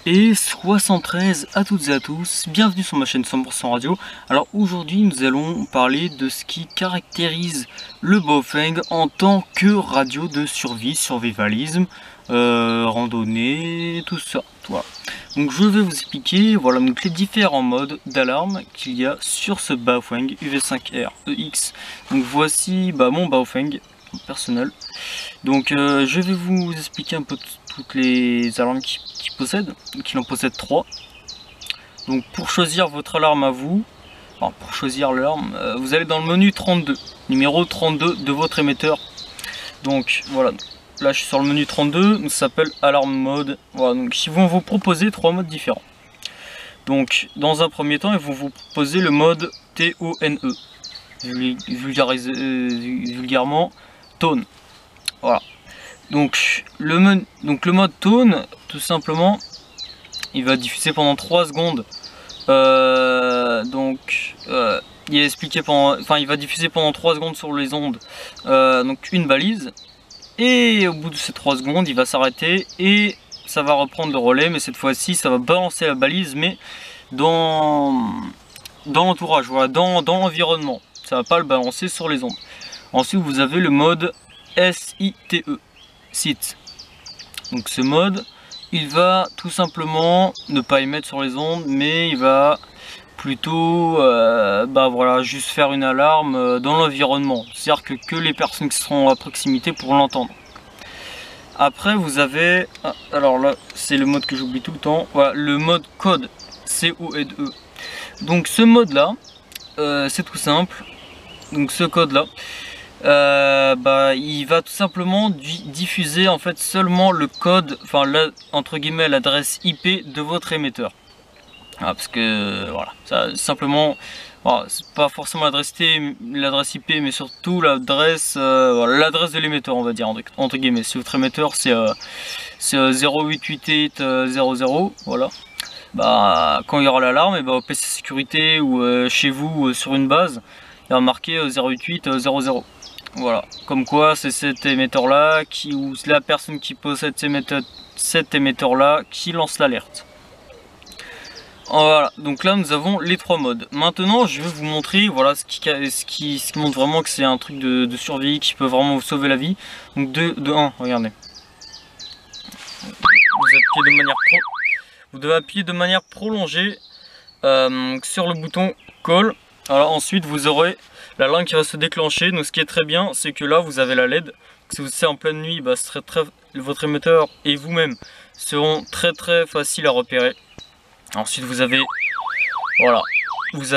Et 73 à toutes et à tous, bienvenue sur ma chaîne 100% Radio. Alors aujourd'hui nous allons parler de ce qui caractérise le Baofeng en tant que radio de survie, survivalisme, randonnée, tout ça. Voilà. Donc je vais vous expliquer voilà, donc les différents modes d'alarme qu'il y a sur ce Baofeng UV5R EX. Donc voici mon Baofeng personnel. Donc je vais vous expliquer un peu toutes les alarmes qu'il possède. Donc il en possède 3. Donc pour choisir votre alarme à vous, enfin, pour choisir l'alarme, vous allez dans le menu 32, numéro 32 de votre émetteur. Donc voilà, là je suis sur le menu 32, ça s'appelle alarme mode. Voilà, donc ils vont vous proposer 3 modes différents. Donc dans un premier temps, ils vont vous proposer le mode TONE, vulgairement tone. Voilà. Donc le mode tone, tout simplement, il va diffuser pendant 3 secondes. Il est expliqué il va diffuser pendant 3 secondes sur les ondes. Donc une balise. Et au bout de ces 3 secondes, il va s'arrêter et ça va reprendre le relais. Mais cette fois-ci, ça va balancer la balise, mais dans l'entourage, voilà, dans l'environnement. Ça va pas le balancer sur les ondes. Ensuite, vous avez le mode SITE. Site. Donc ce mode, il va tout simplement ne pas émettre sur les ondes, mais il va plutôt voilà, juste faire une alarme dans l'environnement. C'est-à-dire que les personnes qui seront à proximité pourront l'entendre. Après vous avez, alors là c'est le mode que j'oublie tout le temps, voilà, le mode code, CODE. Donc ce mode là, c'est tout simple. Donc ce code là, il va tout simplement diffuser en fait seulement le code, enfin entre guillemets l'adresse IP de votre émetteur. Parce que voilà, ça simplement, voilà, c'est pas forcément l'adresse IP, mais surtout l'adresse l'adresse de l'émetteur, on va dire entre guillemets. Si votre émetteur c'est 088800, voilà. Quand il y aura l'alarme, et au PC sécurité ou chez vous sur une base, il va marquer 0880. Voilà, comme quoi c'est cet émetteur là ou la personne qui possède cet émetteur là qui lance l'alerte. Voilà, donc là nous avons les 3 modes. Maintenant je vais vous montrer voilà, ce qui montre vraiment que c'est un truc de survie qui peut vraiment vous sauver la vie. Donc de 1, regardez. Vous devez appuyer de manière prolongée sur le bouton call. Alors ensuite vous aurez la lampe qui va se déclencher. Donc ce qui est très bien, c'est que là vous avez la LED. Si c'est en pleine nuit, votre émetteur et vous-même seront très faciles à repérer. Ensuite vous avez l'alerte. Vous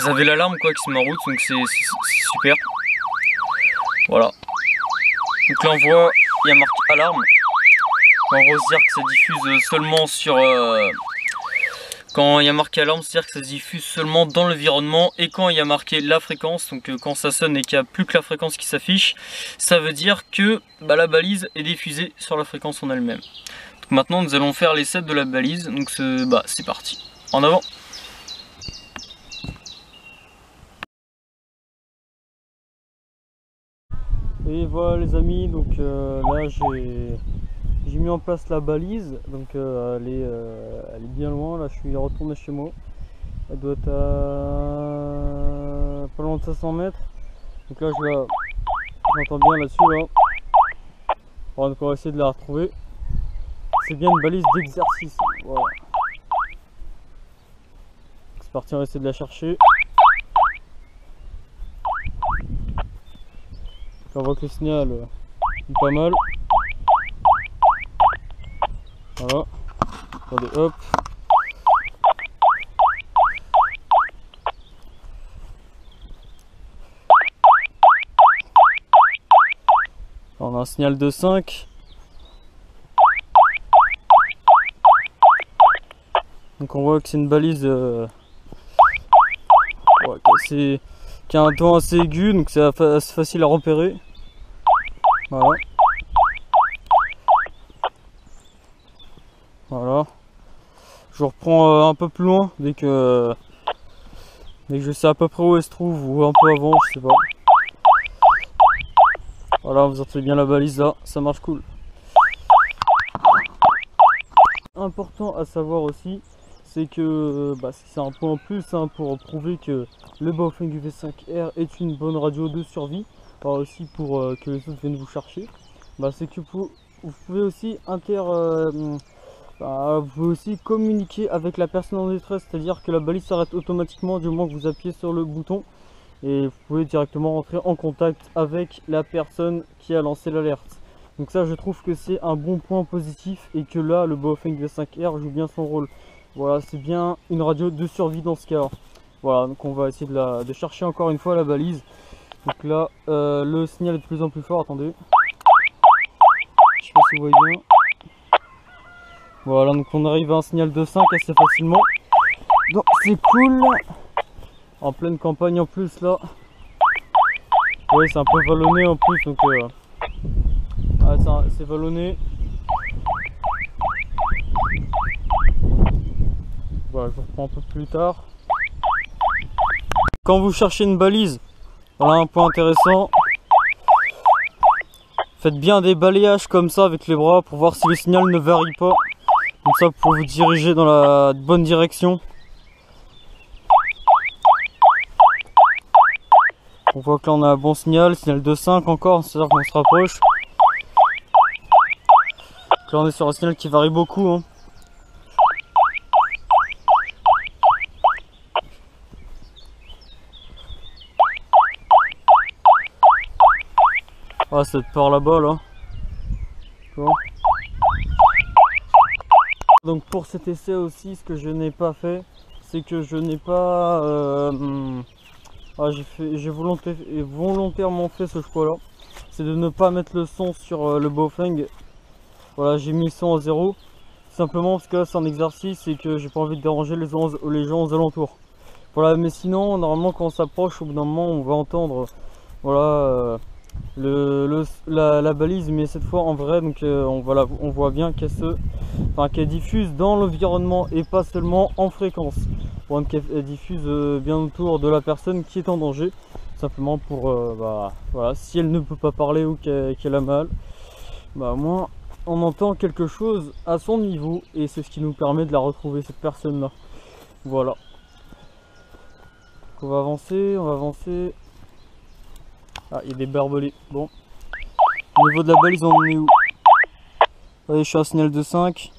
avez l'alarme qui se met en route, donc c'est super. Voilà. Donc là on voit, il y a marqué alarme. On va se dire que ça diffuse seulement sur... Quand il y a marqué alarme, c'est-à-dire que ça se diffuse seulement dans l'environnement. Et quand il y a marqué la fréquence, donc quand ça sonne et qu'il n'y a plus que la fréquence qui s'affiche, ça veut dire que la balise est diffusée sur la fréquence en elle-même. Donc maintenant nous allons faire les sets de la balise, donc c'est parti. En avant. Et voilà les amis, donc là j'ai mis en place la balise, donc elle est bien loin, là je suis retourné chez moi. Elle doit être à pas loin de 500 mètres. Donc là j'entends bien là-dessus là. Donc on va essayer de la retrouver. C'est bien une balise d'exercice. Voilà. C'est parti, on va essayer de la chercher. On voit que le signal est pas mal. Voilà. Attendez, hop. On a un signal de 5. Donc on voit que c'est une balise qui a un ton assez aigu, donc c'est assez facile à repérer. Voilà. Voilà. Je reprends un peu plus loin dès que je sais à peu près où elle se trouve, ou un peu avant, je sais pas. Voilà, vous entendez bien la balise là, ça marche cool. important à savoir aussi, c'est que c'est un point en plus hein, pour prouver que le Baofeng UV5R est une bonne radio de survie, aussi pour que les autres viennent vous chercher. C'est que vous pouvez aussi vous pouvez aussi communiquer avec la personne en détresse, c'est-à-dire que la balise s'arrête automatiquement du moment que vous appuyez sur le bouton et vous pouvez directement rentrer en contact avec la personne qui a lancé l'alerte. Donc ça, je trouve que c'est un bon point positif et que là le Baofeng V5R joue bien son rôle. Voilà, c'est bien une radio de survie dans ce cas. Voilà, donc on va essayer de chercher encore une fois la balise. Donc là, le signal est de plus en plus fort, attendez. Je sais pas si vous voyez bien. Voilà, donc on arrive à un signal de 5 assez facilement. Donc c'est cool. En pleine campagne en plus là. Oui, c'est un peu vallonné en plus, donc c'est vallonné. Voilà, je vous reprends un peu plus tard. Quand vous cherchez une balise, voilà un point intéressant. Faites bien des balayages comme ça avec les bras pour voir si le signal ne varie pas. Comme ça, vous pouvez vous diriger dans la bonne direction. On voit que là on a un bon signal de 5 encore, c'est-à-dire qu'on se rapproche. Donc là on est sur un signal qui varie beaucoup. Hein. Ah, c'est par là-bas là. Bon. Donc pour cet essai aussi, ce que je n'ai pas fait, c'est que je n'ai pas... j'ai volontairement fait ce choix là. C'est de ne pas mettre le son sur le Baofeng. Voilà, j'ai mis le son à 0. Simplement parce que là c'est un exercice et que j'ai pas envie de déranger les gens aux alentours. Voilà, mais sinon, normalement quand on s'approche, au bout d'un moment, on va entendre... voilà... la balise, mais cette fois en vrai, donc on voit bien qu'elle diffuse dans l'environnement et pas seulement en fréquence. Bon, qu'elle diffuse bien autour de la personne qui est en danger, simplement pour voilà, si elle ne peut pas parler ou qu'elle a mal, au moins on entend quelque chose à son niveau et c'est ce qui nous permet de la retrouver, cette personne là. Voilà, on va avancer. Ah, il y a des barbelés. Bon. Au niveau de la balise, on en est où? Allez, je suis à un signal de 5.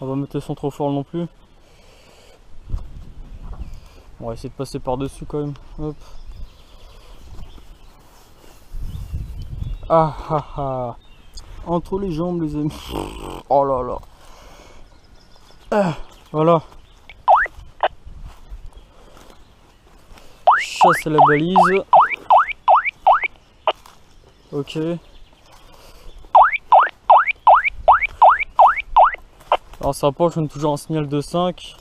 On va mettre le son trop fort non plus. On va essayer de passer par-dessus quand même. Hop. Ah ah ah. Entre les jambes, les amis. Oh là là. Ah, voilà. Chasse à la balise. Ok. Alors ça rapproche, on a toujours un signal de 5.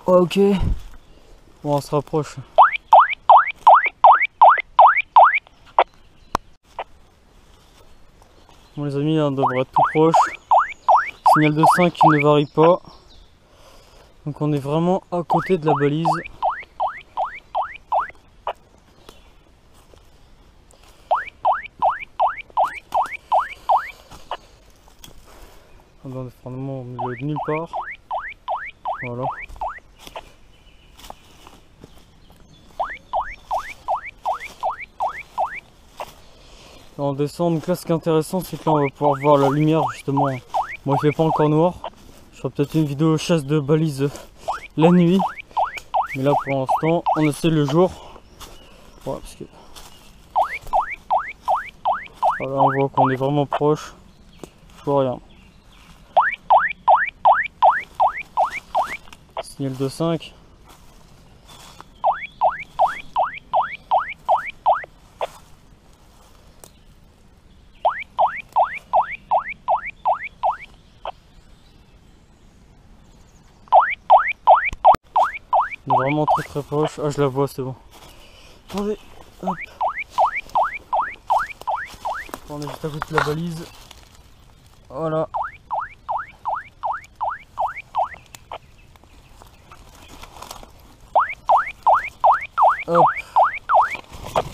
Ok. Bon, on se rapproche. Bon les amis, on devrait être tout proche. Signal de 5 qui ne varie pas. Donc on est vraiment à côté de la balise. On est vraiment au milieu de nulle part. Voilà. Là, on descend, donc là ce qui est intéressant c'est que là on va pouvoir voir la lumière justement. Bon, il fait pas encore noir. Je ferai peut-être une vidéo chasse de balise la nuit. Mais là pour l'instant on essaie le jour. Voilà, parce que... voilà, on voit qu'on est vraiment proche. Je vois rien. Signal de 5. On est vraiment très proche. Ah, je la vois, c'est bon. Attendez, hop. On est juste à côté de la balise. Voilà.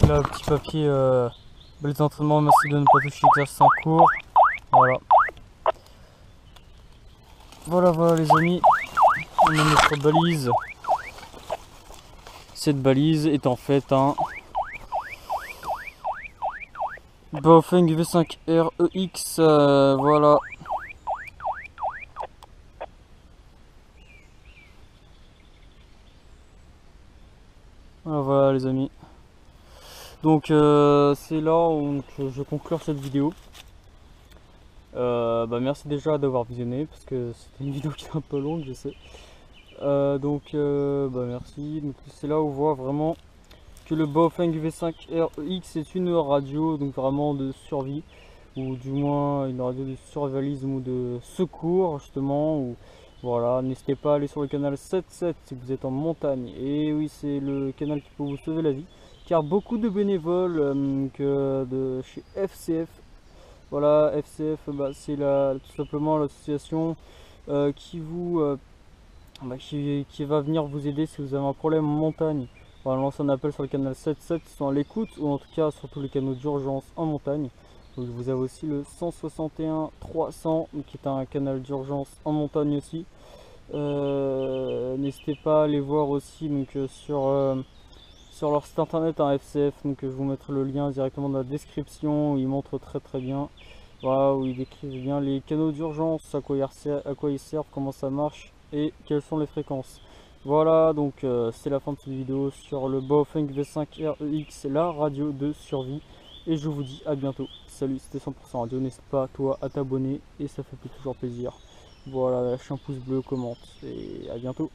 là, petit papier, les entraînements, merci de ne pas toucher l'exercice en cours. Voilà. Voilà les amis, on a notre balise. Cette balise est en fait un Baofeng V5R EX, voilà. Voilà les amis. Donc c'est là où je vais conclure cette vidéo. Merci déjà d'avoir visionné parce que c'était une vidéo qui est un peu longue, je sais. Merci. Donc c'est là où on voit vraiment que le Baofeng V5R EX est une radio donc vraiment de survie, ou du moins une radio de survivalisme ou de secours justement. Ou voilà, n'hésitez pas à aller sur le canal 7.7 si vous êtes en montagne. Et oui, c'est le canal qui peut vous sauver la vie, car beaucoup de bénévoles de chez FCF. Voilà, FCF, c'est tout simplement l'association qui va venir vous aider si vous avez un problème en montagne. Voilà, lance un appel sur le canal 7.7, ils sont à l'écoute, ou en tout cas sur tous les canaux d'urgence en montagne. Donc vous avez aussi le 161 300 qui est un canal d'urgence en montagne aussi. N'hésitez pas à aller voir aussi donc, sur leur site internet FCF, donc je vous mettrai le lien directement dans la description où ils montrent très bien. Voilà, où ils décrivent bien les canaux d'urgence, à quoi ils servent, comment ça marche et quelles sont les fréquences. Voilà, donc c'est la fin de cette vidéo sur le Baofeng V5R EX, la radio de survie. Et je vous dis à bientôt. Salut, c'était 100% radio. N'hésite pas toi à t'abonner et ça fait toujours plaisir. Voilà, lâche un pouce bleu, commente et à bientôt.